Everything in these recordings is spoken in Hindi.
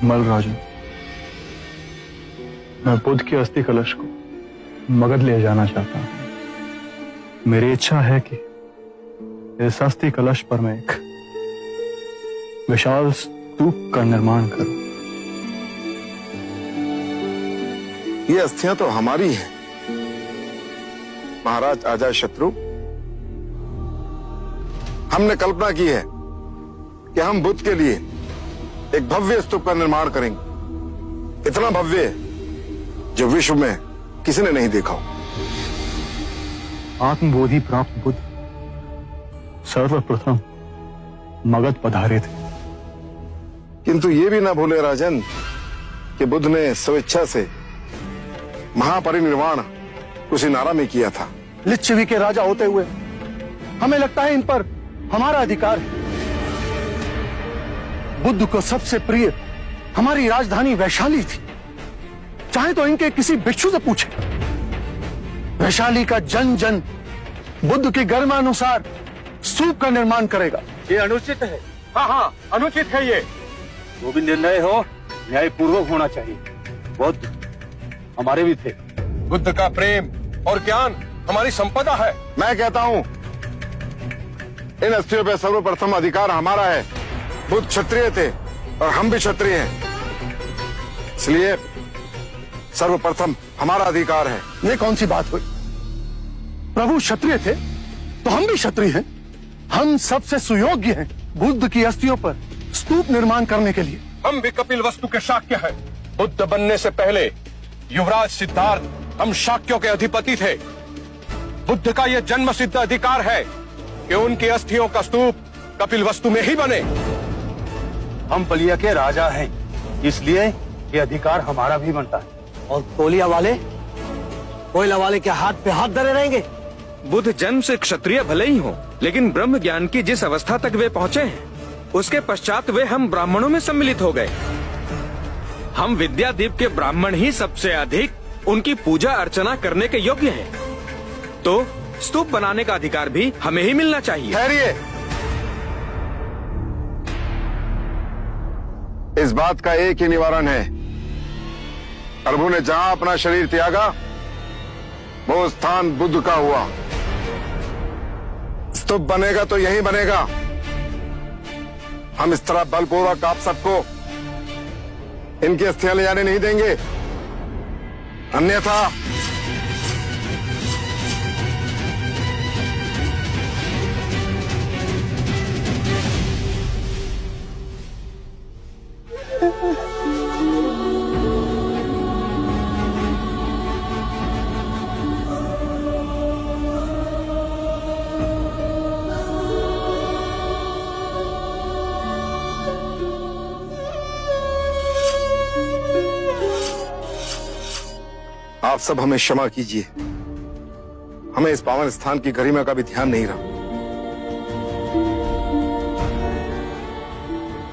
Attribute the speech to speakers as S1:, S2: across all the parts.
S1: मलराजू, मैं बुद्ध की अस्थि कलश को मगध ले जाना चाहता हूं। मेरी इच्छा है कि इस अस्थि कलश पर मैं एक विशाल स्तूप का निर्माण करूं।
S2: ये अस्थियां तो हमारी हैं, महाराज अजातशत्रु। हमने कल्पना की है कि हम बुद्ध के लिए एक भव्य स्तूप का निर्माण करेंगे, इतना भव्य जो विश्व में किसी ने नहीं देखा हो।
S1: आत्मबोधि प्राप्त बुद्ध सर्वप्रथम मगध पधारे थे,
S2: किंतु ये भी ना भूले राजन कि बुद्ध ने स्वेच्छा से महापरिनिर्वाण कुशीनारा में किया था।
S3: लिच्छवी के राजा होते हुए हमें लगता है इन पर हमारा अधिकार है। बुद्ध को सबसे प्रिय हमारी राजधानी वैशाली थी। चाहे तो इनके किसी भिक्षु से पूछे। वैशाली का जन जन बुद्ध की गरिमानुसार स्तूप का निर्माण करेगा।
S4: ये अनुचित है। हाँ, अनुचित है। ये जो भी निर्णय हो न्यायपूर्वक होना चाहिए। बुद्ध हमारे भी थे।
S5: बुद्ध का प्रेम और ज्ञान हमारी संपदा है।
S2: मैं कहता हूं इन अस्थियों पर सर्वप्रथम अधिकार हमारा है। बुद्ध क्षत्रिय थे और हम भी क्षत्रिय हैं, इसलिए सर्वप्रथम हमारा अधिकार है।
S3: ये कौन सी बात हुई? प्रभु क्षत्रिय थे तो हम भी क्षत्रिय हैं। हम सबसे सुयोग्य हैं बुद्ध की अस्थियों पर स्तूप निर्माण करने के लिए।
S5: हम भी कपिल वस्तु के शाक्य हैं। बुद्ध बनने से पहले युवराज सिद्धार्थ हम शाक्यों के अधिपति थे। बुद्ध का यह जन्म सिद्ध अधिकार है कि उनकी अस्थियों का स्तूप कपिल वस्तु में ही बने।
S4: हम बलिया के राजा हैं, इसलिए ये अधिकार हमारा भी बनता है।
S6: और कोलिया वाले कोयला वाले के हाथ पे हाथ धरे रहेंगे।
S7: बुद्ध जन्म से क्षत्रिय भले ही हो, लेकिन ब्रह्म ज्ञान की जिस अवस्था तक वे पहुँचे हैं उसके पश्चात वे हम ब्राह्मणों में सम्मिलित हो गए। हम विद्यादीप के ब्राह्मण ही सबसे अधिक उनकी पूजा अर्चना करने के योग्य हैं। तो स्तूप बनाने का अधिकार भी हमें ही मिलना चाहिए।
S2: ठहरिए, इस बात का एक ही निवारण है। प्रभु ने जहां अपना शरीर त्यागा वो स्थान बुद्ध का हुआ। स्तूप बनेगा तो यही बनेगा। हम इस तरह बलपूर्वक आप सबको इनकी अस्थियां ले जाने नहीं देंगे, अन्यथा आप सब हमें क्षमा कीजिए। हमें इस पावन स्थान की गरिमा का भी ध्यान नहीं रहा।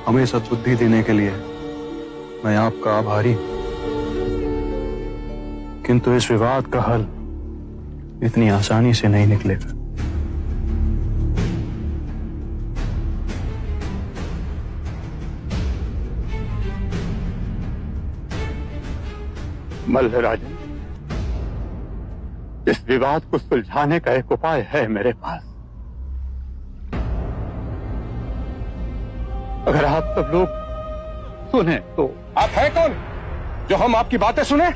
S1: हमें सद्बुद्धि देने के लिए मैं आपका आभारी हूं, किंतु इस विवाद का हल इतनी आसानी से नहीं निकलेगा।
S3: मल्लराजन, इस विवाद को सुलझाने का एक उपाय है मेरे पास। अगर आप सब लोग सुने तो।
S5: आप हैं कौन जो हम आपकी बातें सुने?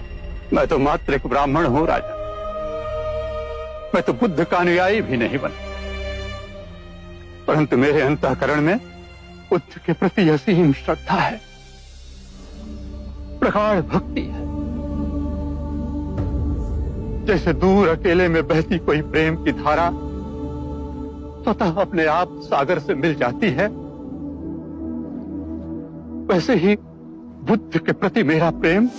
S3: मैं तो मात्र एक ब्राह्मण हूं राजा। मैं तो बुद्ध का अनुयायी भी नहीं बना, परंतु मेरे अंतःकरण में बुद्ध के प्रति असीम श्रद्धा है, प्रगाढ़ भक्ति है। जैसे दूर अकेले में बहती कोई प्रेम की धारा स्वतः अपने आप सागर से मिल जाती है, वैसे ही बुद्ध के प्रति मेरा प्रेम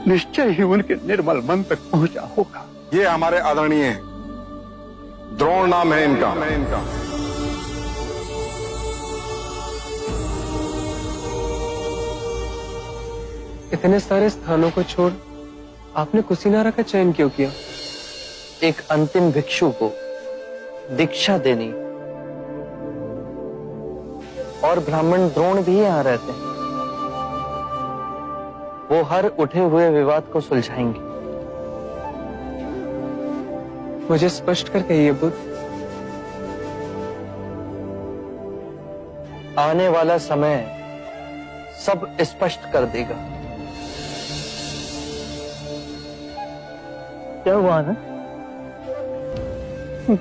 S3: निश्चय ही उनके निर्मल मन तक पहुंचा होगा।
S2: ये हमारे आदरणीय हैं, द्रोण नाम है इनका।
S8: इतने सारे स्थानों को छोड़ आपने कुशीनारा का चयन क्यों किया?
S6: एक अंतिम भिक्षु को दीक्षा देनी
S9: और ब्राह्मण द्रोण भी यहाँ रहते हैं। वो हर उठे हुए विवाद को सुलझाएंगे।
S8: मुझे स्पष्ट कर कहिए बुद्ध।
S9: आने वाला समय सब स्पष्ट कर देगा। क्या हुआ ना?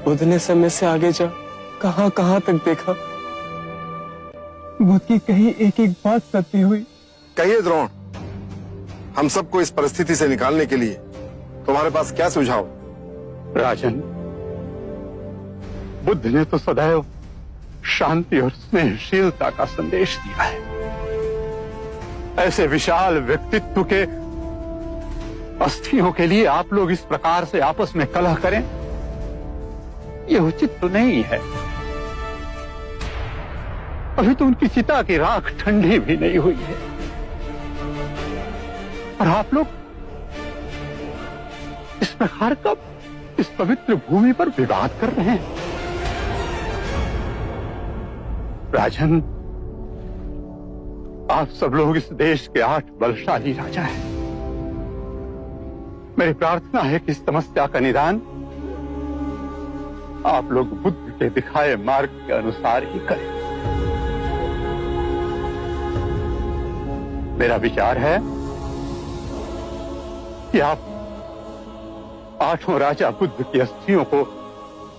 S8: बुद्ध ने समय से आगे जा कहां कहां तक देखा। बुद्ध की कही एक एक बात सत्य हुई।
S2: कहिए द्रोण, हम सबको इस परिस्थिति से निकालने के लिए तुम्हारे पास क्या सुझाव?
S1: राजन, बुद्ध ने तो सदैव शांति और स्नेहशीलता का संदेश दिया है। ऐसे विशाल व्यक्तित्व के अस्थियों के लिए आप लोग इस प्रकार से आपस में कलह करें, यह उचित तो नहीं है। अभी तो उनकी चिता की राख ठंडी भी नहीं हुई है और आप लोग इस प्रकार का इस पवित्र भूमि पर विवाद कर रहे हैं। राजन, आप सब लोग इस देश के 8 बलशाली राजा हैं। मेरी प्रार्थना है कि इस समस्या का निदान आप लोग बुद्ध के दिखाए मार्ग के अनुसार ही करें। मेरा विचार है कि आप 8 राजा बुद्ध की अस्थियों को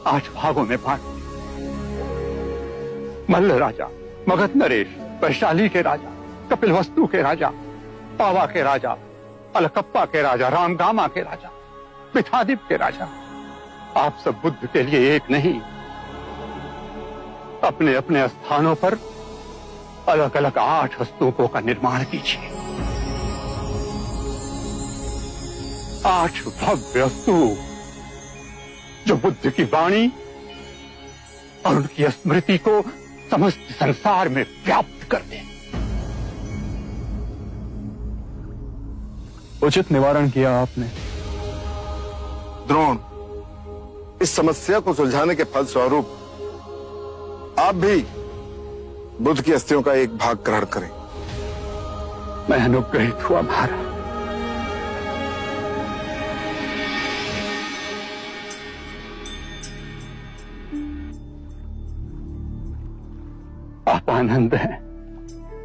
S1: 8 भागों में बांट दें। मल्ल राजा, मगध नरेश, वैशाली के राजा, कपिलवस्तु के राजा, पावा के राजा, अलकप्पा के राजा, रामगामा के राजा, पिथादीप के राजा, आप सब बुद्ध के लिए एक नहीं, अपने अपने स्थानों पर अलग अलग 8 स्तूपों का निर्माण कीजिए। 8 भव्य स्तूप जो बुद्ध की वाणी और उनकी स्मृति को समस्त संसार में व्याप्त कर दें। उचित निवारण किया आपने।
S2: द्रोण, इस समस्या को सुलझाने के फलस्वरूप आप भी बुद्ध की अस्थियों का एक भाग ग्रहण करें।
S1: मैं अनुग्रहित हुआ महाराज। आप आनंद हैं।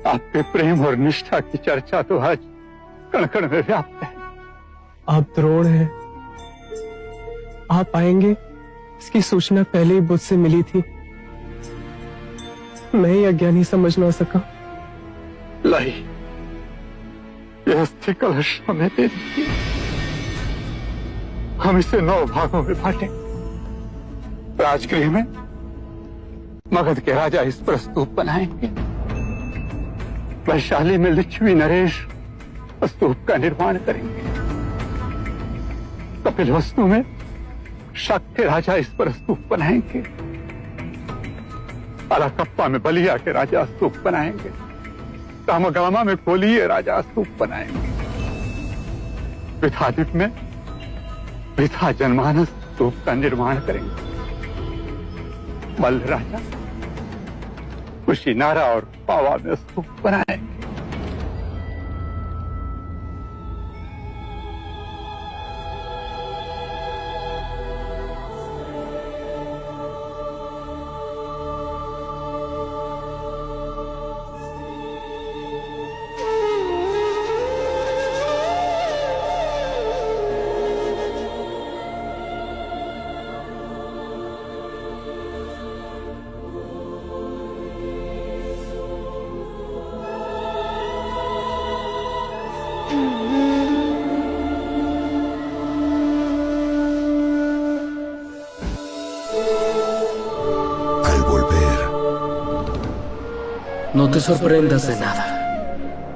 S1: आपके प्रेम और निष्ठा की चर्चा तो आज कण कण में व्याप्त है।
S8: आप द्रोण हैं। आप आएंगे इसकी सूचना पहले ही बुद्ध से मिली थी। मैं ही अज्ञानी समझ ना सका।
S1: लाई, यह अस्थि कलश हमें दे दीजिए। हम इसे 9 भागों में बांटें। राजगृह में मगध के राजा इस पर स्तूप बनाएंगे। वैशाली में लिच्छवी नरेश स्तूप का निर्माण करेंगे। कपिलवस्तु में शक के राजा इस पर स्तूप बनाएंगे। अलकप्पा में बलिया के राजा स्तूप बनाएंगे। रामगामा में कोलीय राजा स्तूप बनाएंगे। पिथादीप में पिथा जनमानस स्तूप का निर्माण करेंगे। मल्ल राजा कुशीनारा और पावा में स्तूप बनाएंगे।
S10: No te sorprendas de nada.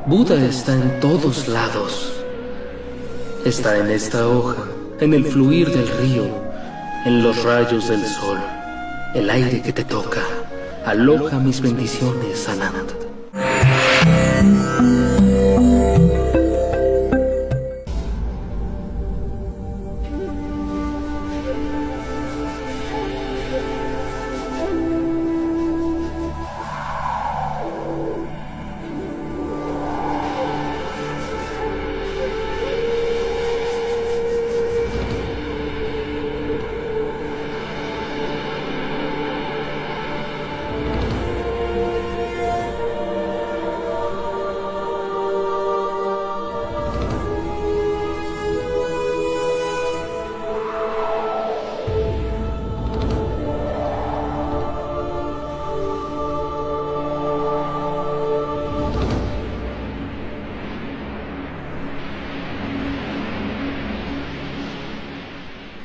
S10: Buda está en todos lados. Está en esta hoja, en el fluir del río, en los rayos del sol, el aire que te toca. Aloja mis bendiciones, Anand.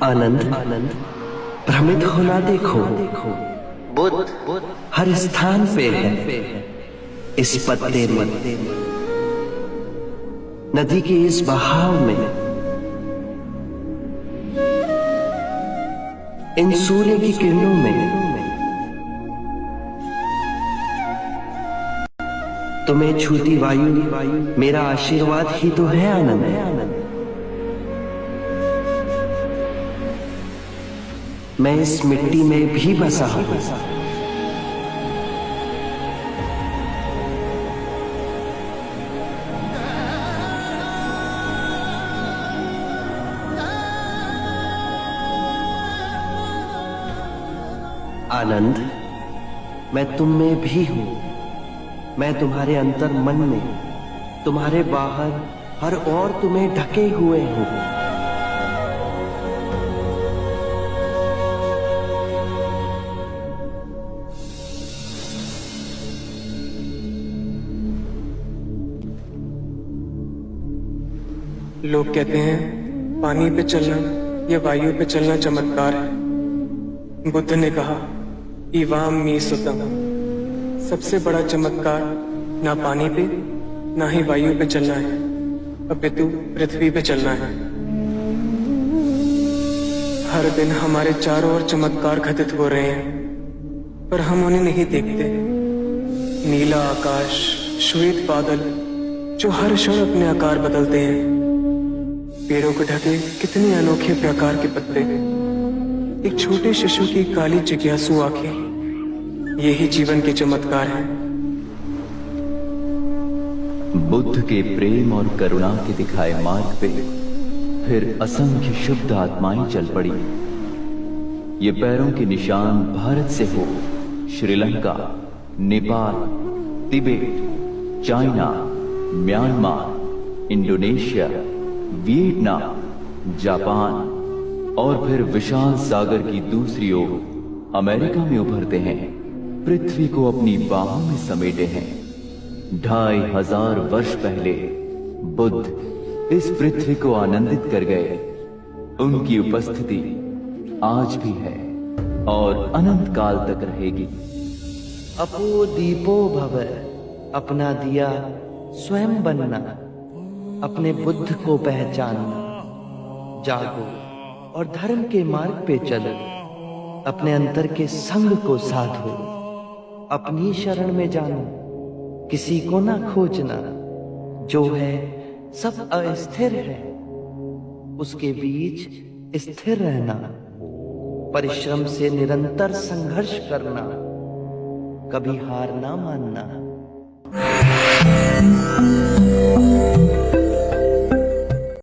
S9: Anand Anand भ्रमित होना देखो, बुद्ध हर स्थान पे है। इस पत्ते में, नदी के इस बहाव में, इन सूर्य की किरणों में, तुम्हें छूती वायु मेरा आशीर्वाद ही तो है आनंद। मैं इस मिट्टी में भी बसा हूं। आनंद, मैं तुम में भी हूं। मैं तुम्हारे अंतर मन में, तुम्हारे बाहर हर ओर तुम्हें ढके हुए हूं।
S8: लोग कहते हैं पानी पे चलना या वायु पे चलना चमत्कार है। बुद्ध ने कहा इवाम मी सुतम, सबसे बड़ा चमत्कार ना पानी पे ना ही वायु पे चलना है, अपितु पृथ्वी पे चलना है। हर दिन हमारे चारों ओर चमत्कार घटित हो रहे हैं, पर हम उन्हें नहीं देखते। नीला आकाश, श्वेत बादल जो हर क्षण अपने आकार बदलते हैं, पेड़ों को ढके कितने अनोखे प्रकार के पत्ते, एक छोटे शिशु की काली जिज्ञासु आंखें, यही जीवन के चमत्कार हैं।
S11: बुद्ध के प्रेम और करुणा के दिखाए मार्ग पे फिर असंख्य शुद्ध आत्माएं चल पड़ी। ये पैरों के निशान भारत से हो Sri Lanka, Nepal, Tibet, China, Myanmar, Indonesia, Vietnam, Japan और फिर विशाल सागर की दूसरी ओर अमेरिका में उभरते हैं। पृथ्वी को अपनी बाहों में समेटे हैं। 2500 वर्ष पहले बुद्ध इस पृथ्वी को आनंदित कर गए। उनकी उपस्थिति आज भी है और अनंत काल तक रहेगी।
S9: अपो दीपो भव, अपना दिया स्वयं बनना, अपने बुद्ध को पहचानना। जागो और धर्म के मार्ग पे चलो, अपने अंतर के संग को साधो। अपनी शरण में जानो, किसी को ना खोजना। जो है सब अस्थिर है, उसके बीच स्थिर रहना। परिश्रम से निरंतर संघर्ष करना, कभी हार ना मानना।